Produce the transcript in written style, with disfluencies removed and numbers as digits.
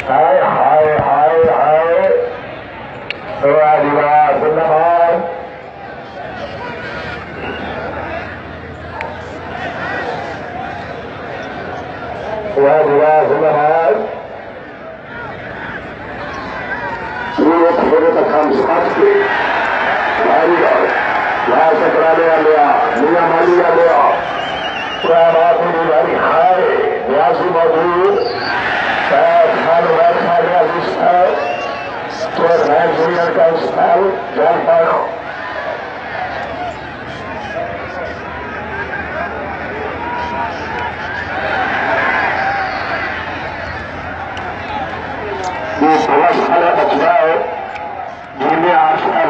हाय हाय हाय हाय जिंदाबाद जिंदाबाद जिंदाबाद ये थोड़े तक हम समझ के यहाँ से करा लिया मियाँ मालिया लिया क्या बात है भाई हाय न्यासी मौजूद खान बैठा गया स्थल तो नाइजीरिया का स्थल जल पर ये भला स्थल बच जाए जिनमें आस्था